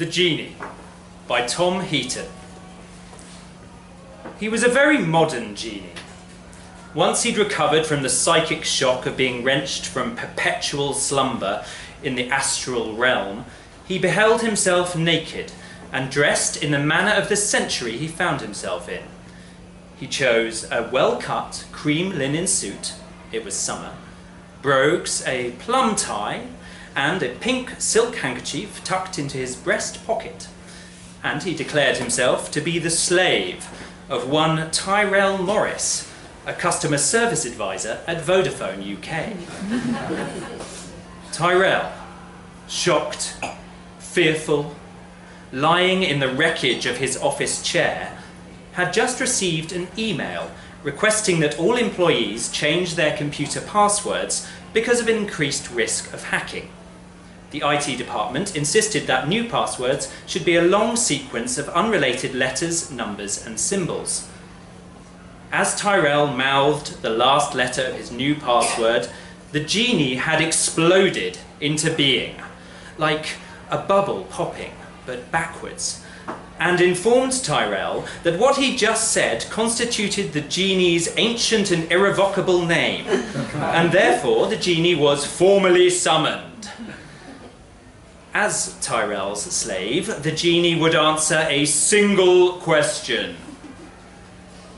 The Genie by Tom Heaton. He was a very modern genie. Once he'd recovered from the psychic shock of being wrenched from perpetual slumber in the astral realm, he beheld himself naked and dressed in the manner of the century he found himself in. He chose a well-cut cream linen suit, it was summer, brogues, a plum tie, and a pink silk handkerchief tucked into his breast pocket. And he declared himself to be the slave of one Tyrell Morris, a customer service advisor at Vodafone UK. Tyrell, shocked, fearful, lying in the wreckage of his office chair, had just received an email requesting that all employees change their computer passwords because of an increased risk of hacking. The IT department insisted that new passwords should be a long sequence of unrelated letters, numbers, and symbols. As Tyrell mouthed the last letter of his new password, the genie had exploded into being, like a bubble popping, but backwards, and informed Tyrell that what he just said constituted the genie's ancient and irrevocable name, and therefore the genie was formally summoned. As Tyrell's slave, the genie would answer a single question.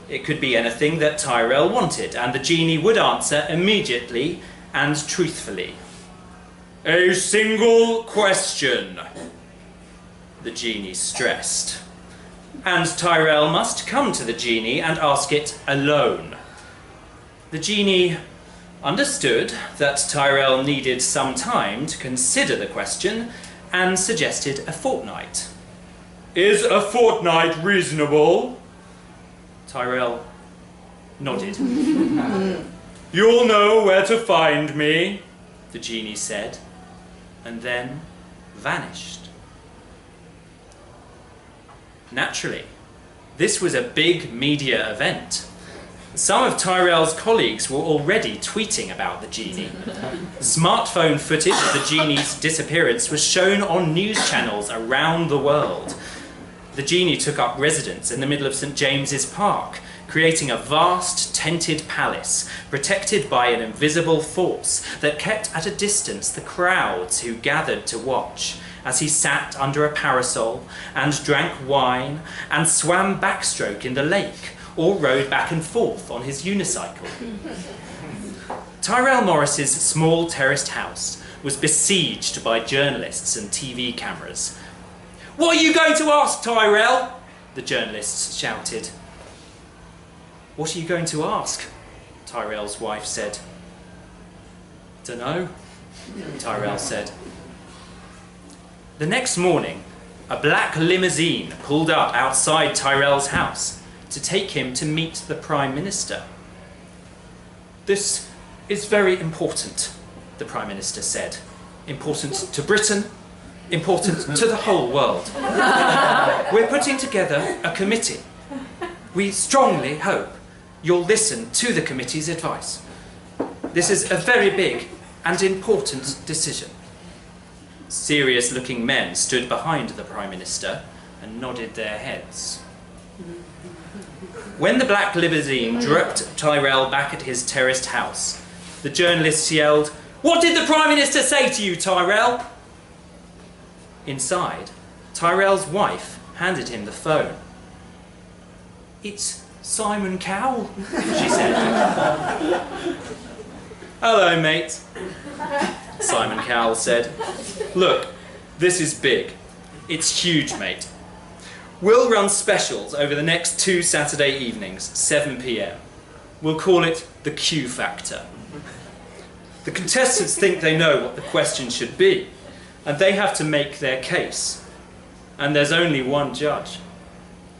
It could be anything that Tyrell wanted, and the genie would answer immediately and truthfully. A single question, the genie stressed. And Tyrell must come to the genie and ask it alone. The genie understood that Tyrell needed some time to consider the question and suggested a fortnight. Is a fortnight reasonable? Tyrell nodded. You'll know where to find me, the genie said, and then vanished. Naturally, this was a big media event. Some of Tyrell's colleagues were already tweeting about the genie. Smartphone footage of the genie's disappearance was shown on news channels around the world. The genie took up residence in the middle of St. James's Park, creating a vast tented palace protected by an invisible force that kept at a distance the crowds who gathered to watch as he sat under a parasol and drank wine and swam backstroke in the lake or rode back and forth on his unicycle. Tyrell Morris's small terraced house was besieged by journalists and TV cameras. What are you going to ask, Tyrell? The journalists shouted. What are you going to ask? Tyrell's wife said. Dunno, Tyrell said. The next morning, a black limousine pulled up outside Tyrell's house to take him to meet the Prime Minister. This is very important, the Prime Minister said. Important to Britain, important to the whole world. We're putting together a committee. We strongly hope you'll listen to the committee's advice. This is a very big and important decision. Serious-looking men stood behind the Prime Minister and nodded their heads. When the black limousine dropped Tyrell back at his terraced house, the journalists yelled, "What did the Prime Minister say to you, Tyrell?" Inside, Tyrell's wife handed him the phone. "It's Simon Cowell," she said. "Hello, mate," Simon Cowell said. "Look, this is big. It's huge, mate. We'll run specials over the next 2 Saturday evenings, 7 p.m. We'll call it the Q Factor. The contestants think they know what the question should be, and they have to make their case. And there's only one judge.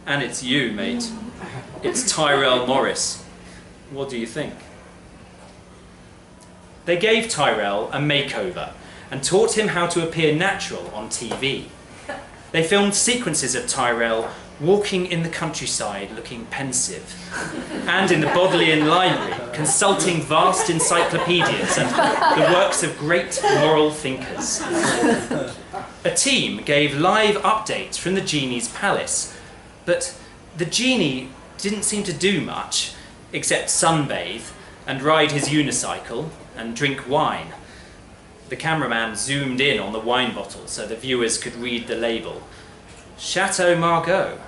And it's you, mate. It's Tyrell Morris. What do you think?" They gave Tyrell a makeover and taught him how to appear natural on TV. They filmed sequences of Tyrell walking in the countryside looking pensive, and in the Bodleian Library consulting vast encyclopedias and the works of great moral thinkers. A team gave live updates from the Genie's palace, but the Genie didn't seem to do much, except sunbathe and ride his unicycle and drink wine. The cameraman zoomed in on the wine bottle so the viewers could read the label. Chateau Margaux,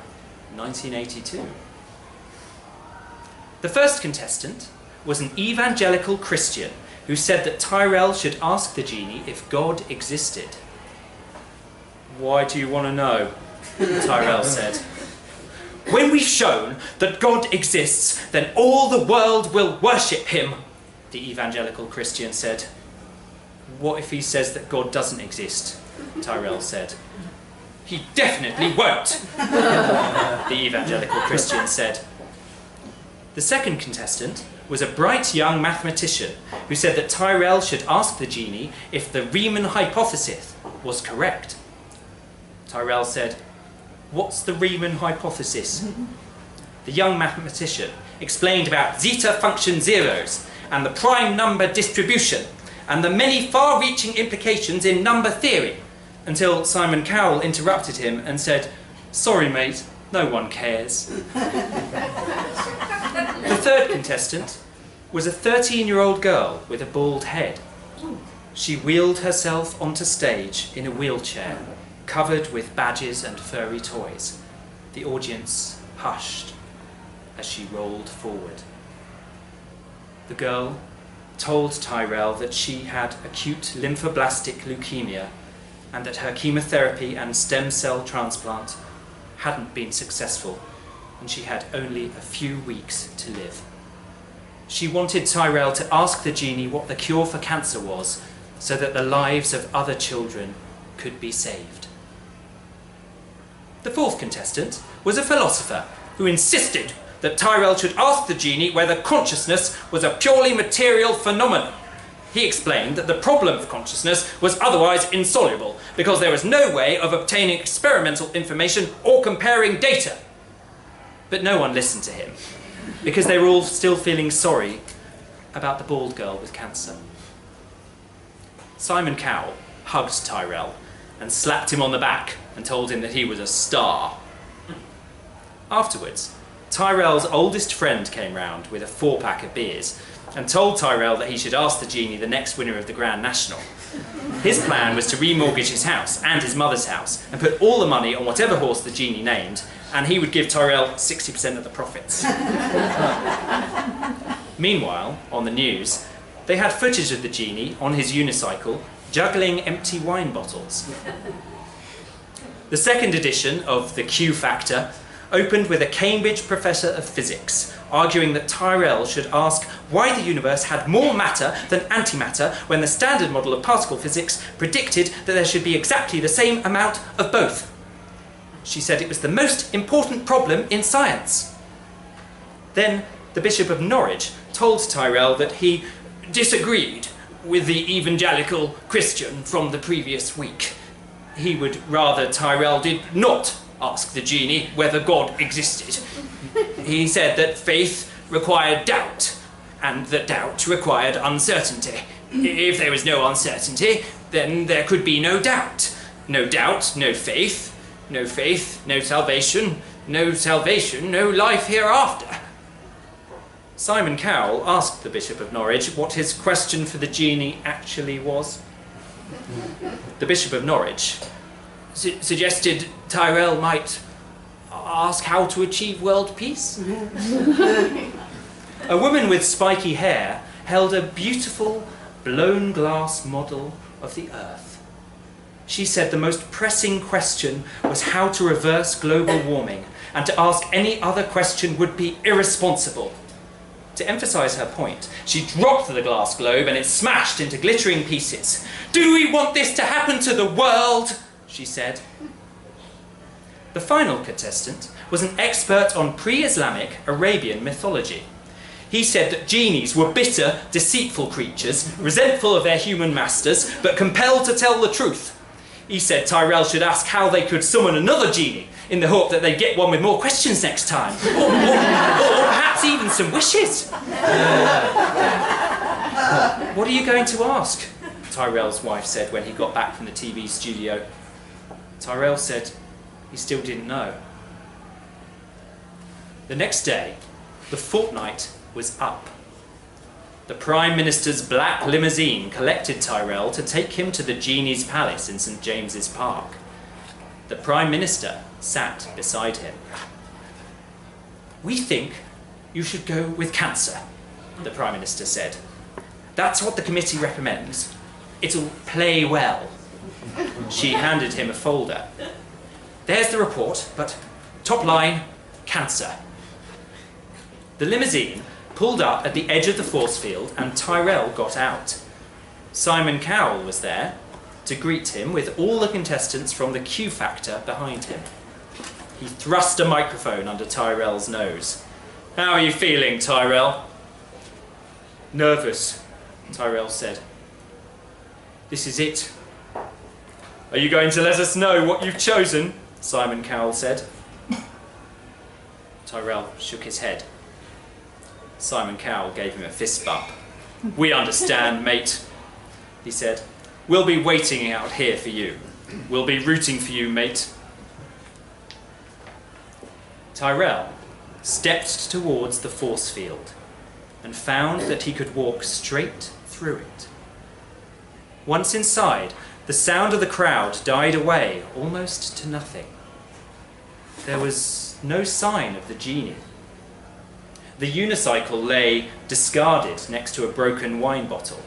1982. The first contestant was an evangelical Christian who said that Tyrell should ask the Genie if God existed. "Why do you want to know?" Tyrell said. "When we've shown that God exists, then all the world will worship him," the evangelical Christian said. "What if he says that God doesn't exist?" Tyrell said. "He definitely won't," the evangelical Christian said. The second contestant was a bright young mathematician who said that Tyrell should ask the Genie if the Riemann hypothesis was correct. Tyrell said, "What's the Riemann hypothesis?" The young mathematician explained about zeta function zeros and the prime number distribution and the many far-reaching implications in number theory, until Simon Cowell interrupted him and said, "Sorry, mate, no one cares." The third contestant was a 13-year-old girl with a bald head. She wheeled herself onto stage in a wheelchair, covered with badges and furry toys. The audience hushed as she rolled forward. The girl told Tyrell that she had acute lymphoblastic leukemia and that her chemotherapy and stem cell transplant hadn't been successful and she had only a few weeks to live. She wanted Tyrell to ask the Genie what the cure for cancer was so that the lives of other children could be saved. The fourth contestant was a philosopher who insisted that Tyrell should ask the Genie whether consciousness was a purely material phenomenon. He explained that the problem of consciousness was otherwise insoluble because there was no way of obtaining experimental information or comparing data. But no one listened to him because they were all still feeling sorry about the bald girl with cancer. Simon Cowell hugged Tyrell and slapped him on the back and told him that he was a star. Afterwards, Tyrell's oldest friend came round with a 4-pack of beers and told Tyrell that he should ask the Genie the next winner of the Grand National. His plan was to remortgage his house and his mother's house and put all the money on whatever horse the Genie named, and he would give Tyrell 60% of the profits. Meanwhile, on the news, they had footage of the Genie on his unicycle juggling empty wine bottles. The second edition of the Q Factor opened with a Cambridge professor of physics arguing that Tyrell should ask why the universe had more matter than antimatter when the standard model of particle physics predicted that there should be exactly the same amount of both. She said it was the most important problem in science. Then the Bishop of Norwich told Tyrell that he disagreed with the evangelical Christian from the previous week. He would rather Tyrell did not ask the Genie whether God existed. He said that faith required doubt, and that doubt required uncertainty. If there was no uncertainty, then there could be no doubt. No doubt, no faith. No faith, no salvation. No salvation, no life hereafter. Simon Cowell asked the Bishop of Norwich what his question for the Genie actually was. The Bishop of Norwich suggested Tyrell might ask how to achieve world peace. A woman with spiky hair held a beautiful blown glass model of the Earth. She said the most pressing question was how to reverse global warming, and to ask any other question would be irresponsible. To emphasise her point, she dropped the glass globe and it smashed into glittering pieces. "Do we want this to happen to the world?" she said. The final contestant was an expert on pre-Islamic Arabian mythology. He said that genies were bitter, deceitful creatures, resentful of their human masters, but compelled to tell the truth. He said Tyrell should ask how they could summon another genie, in the hope that they'd get one with more questions next time. Or perhaps even some wishes. "What are you going to ask?" Tyrell's wife said when he got back from the TV studio. Tyrell said he still didn't know. The next day, the fortnight was up. The Prime Minister's black limousine collected Tyrell to take him to the Genie's palace in St. James's Park. The Prime Minister sat beside him. "We think you should go with cancer," the Prime Minister said. "That's what the committee recommends. It'll play well." She handed him a folder. "There's the report, but top line, cancer." The limousine pulled up at the edge of the force field and Tyrell got out. Simon Cowell was there to greet him with all the contestants from the Q Factor behind him. He thrust a microphone under Tyrell's nose. "How are you feeling, Tyrell?" "Nervous," Tyrell said. "This is it." "Are you going to let us know what you've chosen?" Simon Cowell said. Tyrell shook his head. Simon Cowell gave him a fist bump. "We understand, mate," he said. "We'll be waiting out here for you. We'll be rooting for you, mate." Tyrell stepped towards the force field and found that he could walk straight through it. Once inside, the sound of the crowd died away almost to nothing. There was no sign of the Genie. The unicycle lay discarded next to a broken wine bottle.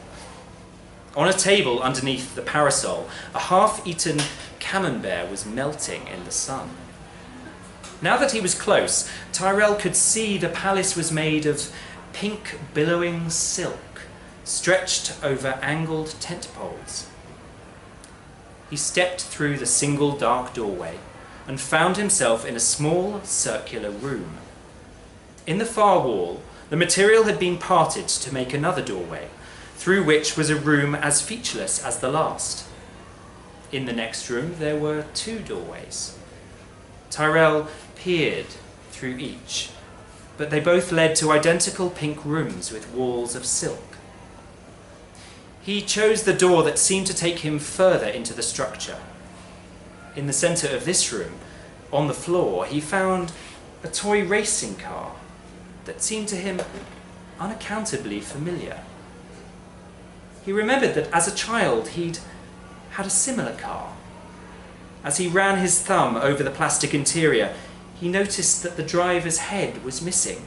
On a table underneath the parasol, a half-eaten camembert was melting in the sun. Now that he was close, Tyrell could see the palace was made of pink billowing silk, stretched over angled tent poles. He stepped through the single dark doorway and found himself in a small circular room. In the far wall, the material had been parted to make another doorway, through which was a room as featureless as the last. In the next room there were 2 doorways. Tyrell peered through each, but they both led to identical pink rooms with walls of silk. He chose the door that seemed to take him further into the structure. In the centre of this room, on the floor, he found a toy racing car that seemed to him unaccountably familiar. He remembered that as a child he'd had a similar car. As he ran his thumb over the plastic interior, he noticed that the driver's head was missing,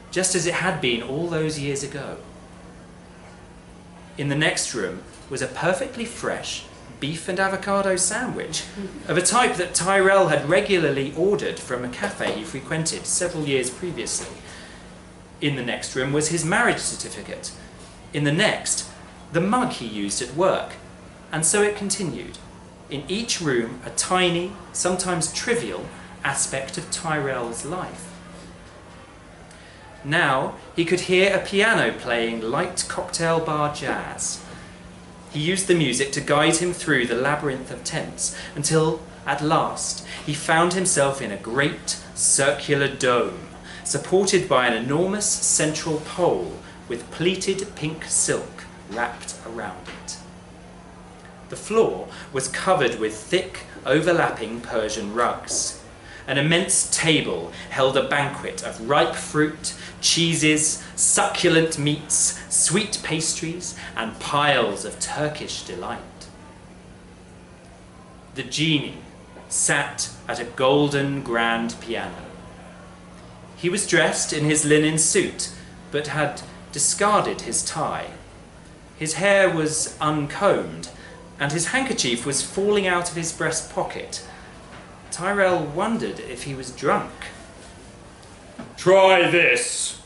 just as it had been all those years ago. In the next room was a perfectly fresh beef and avocado sandwich, of a type that Tyrell had regularly ordered from a cafe he frequented several years previously. In the next room was his marriage certificate. In the next, the mug he used at work. And so it continued. In each room, a tiny, sometimes trivial, aspect of Tyrell's life. Now he could hear a piano playing light cocktail bar jazz. He used the music to guide him through the labyrinth of tents until, at last, he found himself in a great circular dome, supported by an enormous central pole with pleated pink silk wrapped around it. The floor was covered with thick, overlapping Persian rugs. An immense table held a banquet of ripe fruit, cheeses, succulent meats, sweet pastries, and piles of Turkish delight. The Genie sat at a golden grand piano. He was dressed in his linen suit, but had discarded his tie. His hair was uncombed, and his handkerchief was falling out of his breast pocket. Tyrell wondered if he was drunk. "Try this,"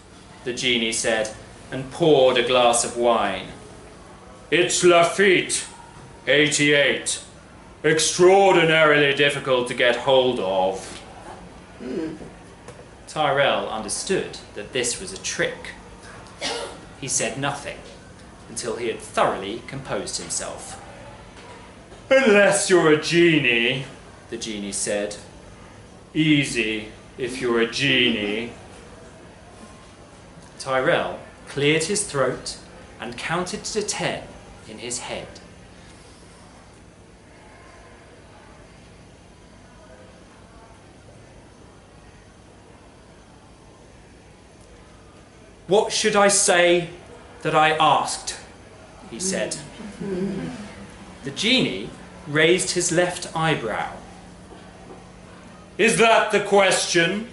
the Genie said, and poured a glass of wine. "It's Lafitte, 88. Extraordinarily difficult to get hold of." Tyrell understood that this was a trick. He said nothing until he had thoroughly composed himself. "Unless you're a genie," the Genie said. "Easy if you're a genie." Tyrell cleared his throat and counted to 10 in his head. "What should I say that I asked?" he said. The genie raised his left eyebrow. "Is that the question?"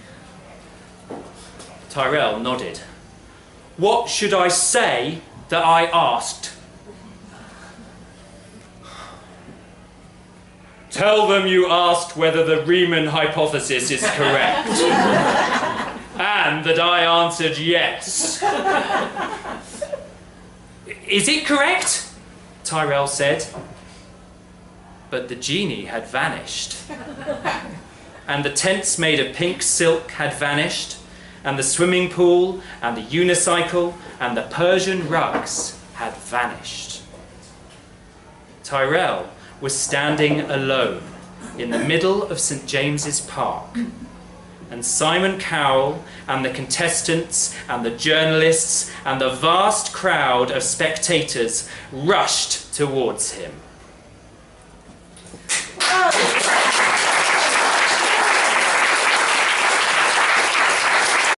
Tyrell nodded. "What should I say that I asked?" "Tell them you asked whether the Riemann hypothesis is correct, and that I answered yes." "Is it correct?" Tyrell said. But the genie had vanished, and the tents made of pink silk had vanished, and the swimming pool, and the unicycle, and the Persian rugs had vanished. Tyrell was standing alone in the middle of St. James's Park, and Simon Cowell and the contestants and the journalists and the vast crowd of spectators rushed towards him.